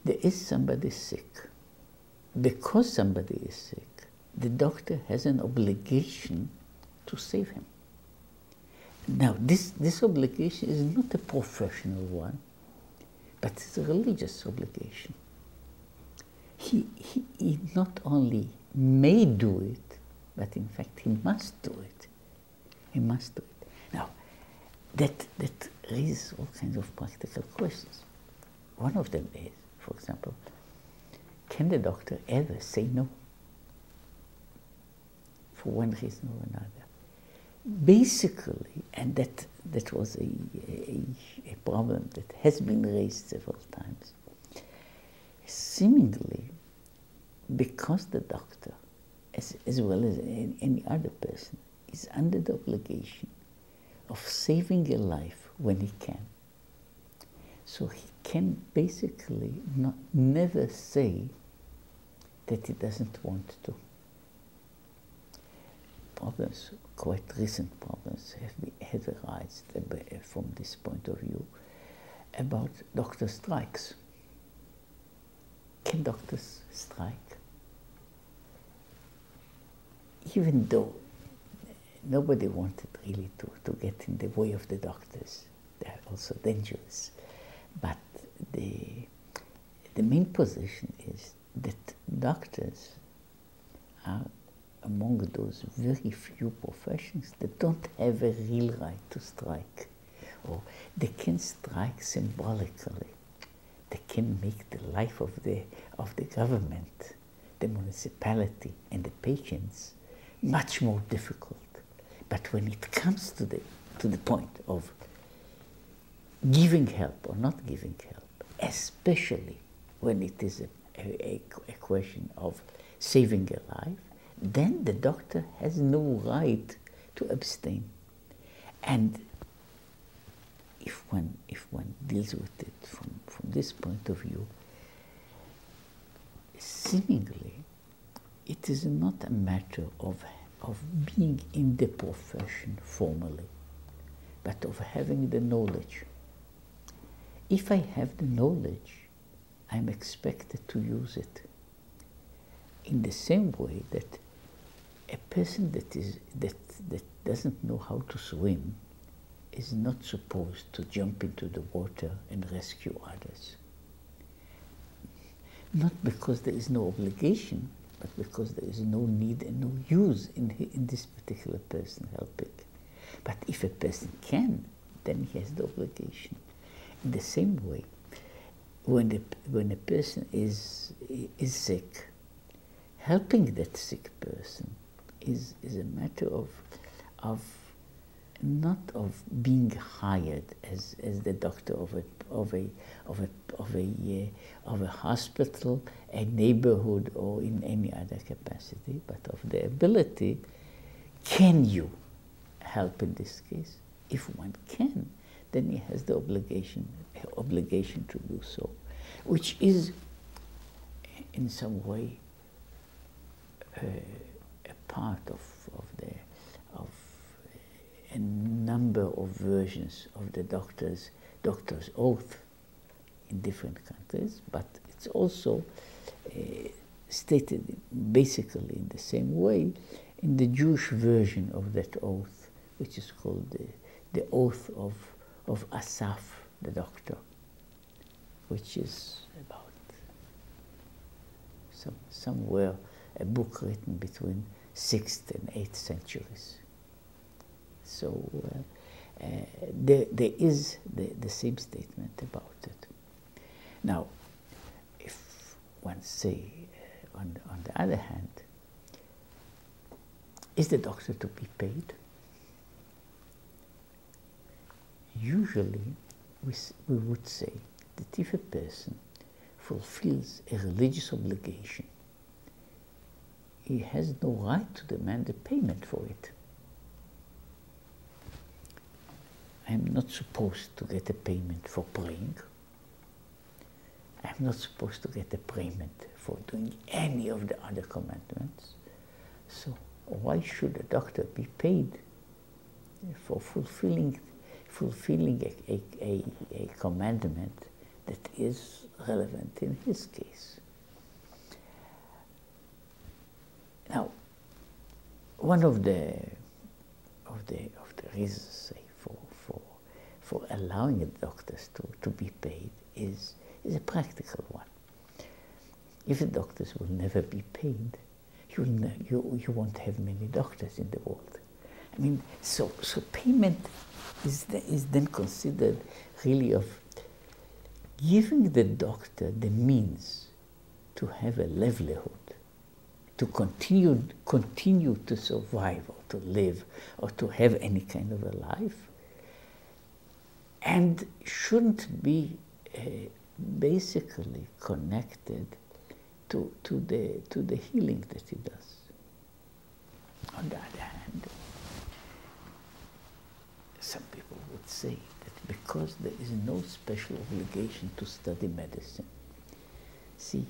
there is somebody sick. Because somebody is sick, the doctor has an obligation to save him. Now, this obligation is not a professional one, but it's a religious obligation. He not only may do it, but in fact he must do it. He must do it. Now, that raises all kinds of practical questions. One of them is, for example, can the doctor ever say no? For one reason or another. Basically, and that was a problem that has been raised several times, seemingly because the doctor, as well as any other person, is under the obligation of saving a life when he can. So he can basically never say that he doesn't want to. Problems, quite recent problems, have arisen from this point of view about doctor strikes. Can doctors strike? Even though nobody wanted really to get in the way of the doctors, they are also dangerous. But the main position is that doctors are among those very few professions that don't have a real right to strike. Or they can strike symbolically. They can make the life of the government, the municipality, and the patients much more difficult. But when it comes to the point of giving help or not giving help, especially when it is a question of saving a life, then the doctor has no right to abstain. And if one deals with it from this point of view, seemingly it is not a matter of being in the profession formally, but of having the knowledge. If I have the knowledge, I'm expected to use it. In the same way that a person that doesn't know how to swim is not supposed to jump into the water and rescue others. Not because there is no obligation, but because there is no need and no use in this particular person helping. But if a person can, then he has the obligation. In the same way, when a person is sick, helping that sick person is a matter of not of being hired as the doctor of a hospital, a neighborhood, or in any other capacity, but of the ability, can you help in this case? If one can, then he has the obligation to do so, which is in some way a part of a number of versions of the doctor's oath in different countries, but it's also stated basically in the same way in the Jewish version of that oath, which is called the oath of Asaph, the doctor, which is about somewhere a book written between 6th and 8th centuries. So there is the same statement about it. Now, if one say, on the other hand, is the doctor to be paid? Usually, we would say that if a person fulfills a religious obligation, he has no right to demand a payment for it. I'm not supposed to get a payment for praying. I'm not supposed to get a payment for doing any of the other commandments. So why should a doctor be paid for fulfilling a commandment that is relevant in his case. Now, one of the reasons, say, for allowing the doctors to be paid is a practical one. If the doctors will never be paid, you won't have many doctors in the world. I mean, so payment is then considered really of giving the doctor the means to have a livelihood, to continue to survive or to live or to have any kind of a life, and shouldn't be basically connected to the healing that he does. On the other hand, some people would say that because there is no special obligation to study medicine, see,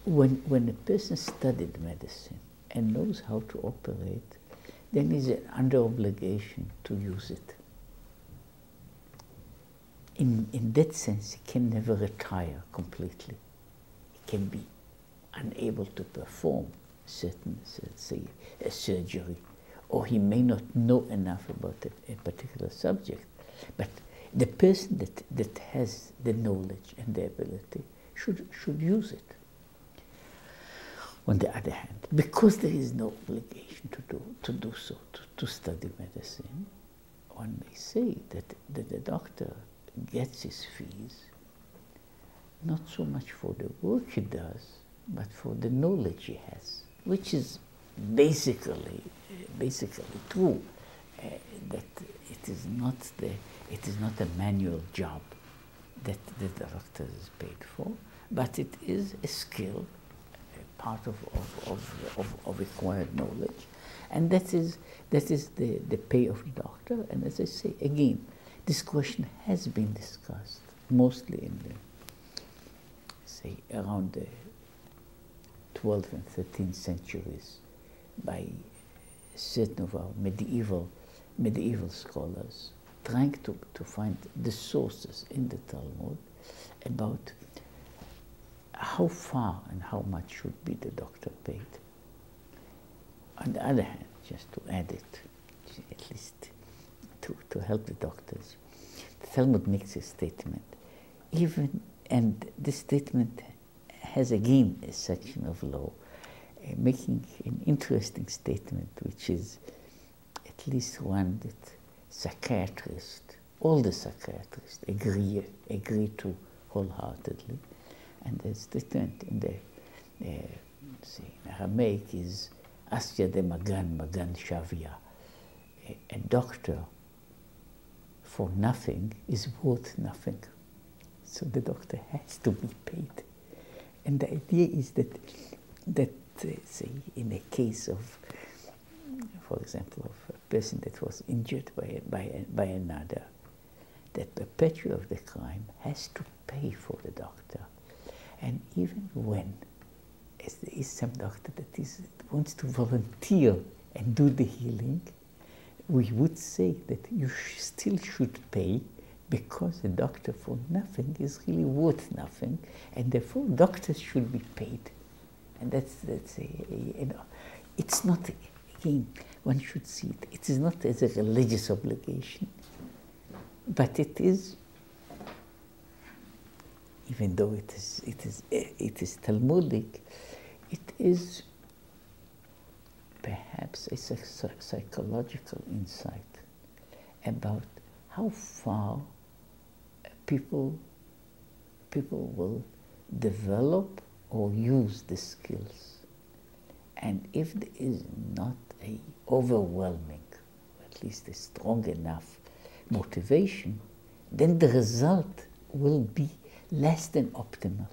when a person studied medicine and knows how to operate, then he's under obligation to use it. In that sense, he can never retire completely. He can be unable to perform certain, say, a surgery, or he may not know enough about a particular subject. But the person that has the knowledge and the ability should use it. On the other hand, because there is no obligation to do so, to study medicine, one may say that the doctor gets his fees not so much for the work he does, but for the knowledge he has, which is basically true. That it is not a manual job that the doctor is paid for, but it is a skill, a part of acquired knowledge, and that is the pay of the doctor. And as I say again, this question has been discussed mostly in around the 12th and 13th centuries by certain of our medieval scholars, trying to find the sources in the Talmud about how far and how much should be the doctor paid. On the other hand, just to add it, at least to help the doctors, the Talmud makes a statement, and this statement has again a section of law, making an interesting statement, which is at least one that all the psychiatrists agree to wholeheartedly. And the statement in the Aramaic is Asya de Magan Shavia. A doctor for nothing is worth nothing. So the doctor has to be paid. And the idea is that say, in a case of, for example, of a person that was injured by another, that the perpetrator of the crime has to pay for the doctor. And even when, as there is some doctor that wants to volunteer and do the healing, we would say that you still should pay, because a doctor for nothing is really worth nothing, and therefore doctors should be paid. And that's it's not, again, one should see it. It is not as a religious obligation, but it is, even though it is Talmudic, it is perhaps a psychological insight about how far people will develop or use the skills. And if there is not a overwhelming, at least a strong enough motivation, then the result will be less than optimal.